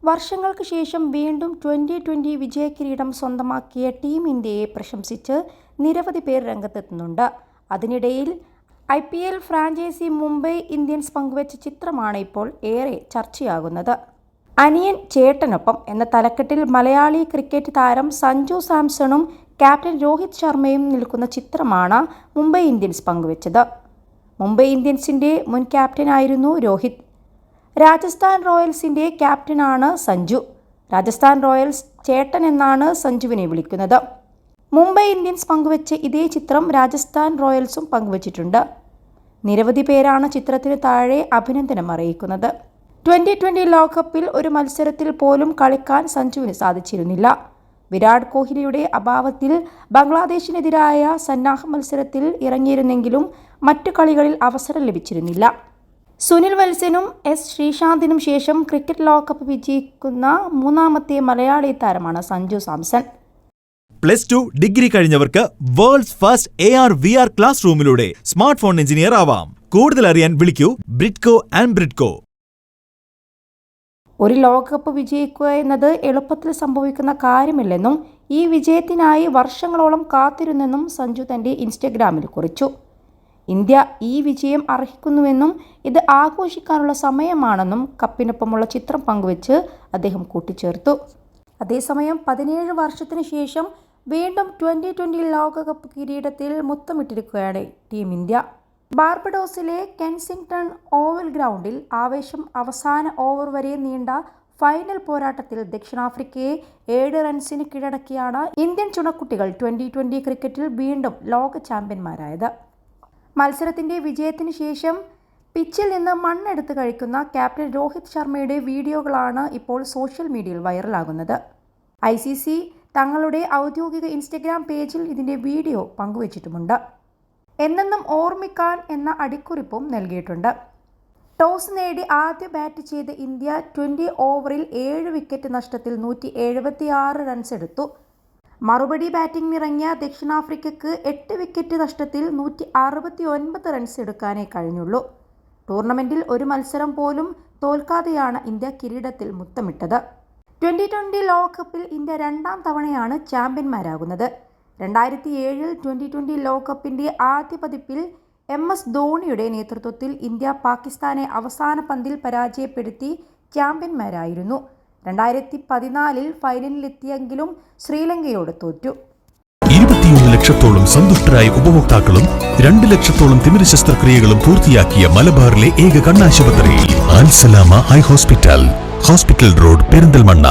വർഷങ്ങൾക്ക് ശേഷം വീണ്ടും 2020 വിജയകിരീടം സ്വന്തമാക്കിയ ടീം ഇന്ത്യയെ പ്രശംസിച്ച് നിരവധി പേർ രംഗത്തെത്തുന്നുണ്ട്. അതിനിടയിൽ IPL ഫ്രാഞ്ചൈസി മുംബൈ ഇന്ത്യൻസ് പങ്കുവച്ച ചിത്രമാണ് ഇപ്പോൾ ഏറെ ചർച്ചയാകുന്നത്. അനിയൻ ചേട്ടനൊപ്പം എന്ന തലക്കെട്ടിൽ മലയാളി ക്രിക്കറ്റ് താരം സഞ്ജു സാംസണും ക്യാപ്റ്റൻ രോഹിത് ശർമ്മയും നിൽക്കുന്ന ചിത്രമാണ് മുംബൈ ഇന്ത്യൻസ് പങ്കുവച്ചത്. മുംബൈ ഇന്ത്യൻസിൻ്റെ മുൻ ക്യാപ്റ്റനായിരുന്നു രോഹിത്. രാജസ്ഥാൻ റോയൽസിൻ്റെ ക്യാപ്റ്റനാണ് സഞ്ജു. രാജസ്ഥാൻ റോയൽസ് ചേട്ടൻ എന്നാണ് സഞ്ജുവിനെ വിളിക്കുന്നത്. മുംബൈ ഇന്ത്യൻസ് പങ്കുവച്ച ഇതേ ചിത്രം രാജസ്ഥാൻ റോയൽസും പങ്കുവച്ചിട്ടുണ്ട്. നിരവധി പേരാണ് ചിത്രത്തിന് താഴെ അഭിനന്ദനം അറിയിക്കുന്നത്. 2020 ലോകകപ്പിൽ ഒരു മത്സരത്തിൽ പോലും കളിക്കാൻ സഞ്ജുവിന് സാധിച്ചിരുന്നില്ല. വിരാട് കോഹ്ലിയുടെ അഭാവത്തിൽ ബംഗ്ലാദേശിനെതിരായ സന്നാഹ മത്സരത്തിൽ ഇറങ്ങിയിരുന്നെങ്കിലും മറ്റു കളികളിൽ അവസരം ലഭിച്ചിരുന്നില്ല. സുനിൽ വത്സനും S ശ്രീശാന്തിനും ശേഷം ക്രിക്കറ്റ് ലോകകപ്പ് വിജയിക്കുന്ന മൂന്നാമത്തെ മലയാളി താരമാണ് സഞ്ജു സാംസൺ. +2 ഡിഗ്രി കഴിഞ്ഞവർക്ക് വേൾഡ്സ് ഫസ്റ്റ് AR/VR ക്ലാസ് റൂമിലൂടെ സ്മാർട്ട് ഫോൺ എഞ്ചിനീയർ ആവാം. കൂടുതൽ അറിയാൻ വിളിക്കൂ ബ്രിഡ്കോ ആൻഡ് ബ്രിഡ്കോ. ഒരു ലോകകപ്പ് വിജയിക്കുക എന്നത് എളുപ്പത്തിൽ സംഭവിക്കുന്ന കാര്യമല്ലെന്നും ഈ വിജയത്തിനായി വർഷങ്ങളോളം കാത്തിരുന്നെന്നും സഞ്ജു തൻ്റെ ഇൻസ്റ്റഗ്രാമിൽ കുറിച്ചു. ഇന്ത്യ ഈ വിജയം അർഹിക്കുന്നുവെന്നും ഇത് ആഘോഷിക്കാനുള്ള സമയമാണെന്നും കപ്പിനൊപ്പമുള്ള ചിത്രം പങ്കുവച്ച് അദ്ദേഹം കൂട്ടിച്ചേർത്തു. അതേസമയം 17 വർഷത്തിന് ശേഷം വീണ്ടും 2020 ലോകകപ്പ് കിരീടത്തിൽ മുത്തമിട്ടിരിക്കുകയാണ് ടീം ഇന്ത്യ. ബാർബഡോസിലെ കെൻസിംഗ്ടൺ ഓവൽ ഗ്രൗണ്ടിൽ ആവേശം അവസാന ഓവർ വരെ നീണ്ട ഫൈനൽ പോരാട്ടത്തിൽ ദക്ഷിണാഫ്രിക്കയെ 7 റൺസിന് കീഴടക്കിയാണ് ഇന്ത്യൻ ചുണക്കുട്ടികൾ 2020 ക്രിക്കറ്റിൽ വീണ്ടും ലോക ചാമ്പ്യന്മാരായത്. മത്സരത്തിൻ്റെ വിജയത്തിന് ശേഷം പിച്ചിൽ നിന്ന് മണ്ണെടുത്ത് കഴിക്കുന്ന ക്യാപ്റ്റൻ രോഹിത് ശർമ്മയുടെ വീഡിയോകളാണ് ഇപ്പോൾ സോഷ്യൽ മീഡിയയിൽ വൈറലാകുന്നത്. ICC തങ്ങളുടെ ഔദ്യോഗിക ഇൻസ്റ്റഗ്രാം പേജിൽ ഇതിൻ്റെ വീഡിയോ പങ്കുവച്ചിട്ടുമുണ്ട്. എന്നെന്നും ഓർമ്മിക്കാൻ എന്ന അടിക്കുറിപ്പും നൽകിയിട്ടുണ്ട്. ടോസ് നേടി ആദ്യ ബാറ്റ് ചെയ്ത ഇന്ത്യ 20 ഓവറിൽ 7 വിക്കറ്റ് നഷ്ടത്തിൽ 176 റൺസ് എടുത്തു. മറുപടി ബാറ്റിംഗിനിറങ്ങിയ ദക്ഷിണാഫ്രിക്കയ്ക്ക് 8 വിക്കറ്റ് നഷ്ടത്തിൽ 169 റൺസ് എടുക്കാനേ കഴിഞ്ഞുള്ളൂ. ടൂർണമെൻറ്റിൽ ഒരു മത്സരം പോലും തോൽക്കാതെയാണ് ഇന്ത്യ കിരീടത്തിൽ മുത്തമിട്ടത്. 2020 ലോകകപ്പിൽ ഇന്ത്യ 2ാം തവണയാണ് ചാമ്പ്യന്മാരാകുന്നത്. 2007 2020 ലോകകപ്പിൻ്റെ ആദ്യ പതിപ്പിൽ MS ധോണിയുടെ നേതൃത്വത്തിൽ ഇന്ത്യ പാകിസ്ഥാനെ അവസാന പന്തിൽ പരാജയപ്പെടുത്തി ചാമ്പ്യന്മാരായിരുന്നു. 2014 ഫൈനലിലെത്തിയെങ്കിലും ശ്രീലങ്കയോട് തോറ്റു. 21 ലക്ഷത്തോളം സന്തുഷ്ടരായ ഉപഭോക്താക്കളും 2 ലക്ഷത്തോളം തിമിര ശസ്ത്രക്രിയകളും പൂർത്തിയാക്കിയ മലബാറിലെ ഏക കണ്ണാശുപത്രി അൽ സലാമ ഹൈ ഹോസ്പിറ്റൽ റോഡ് പെരിന്തൽമണ്ണ.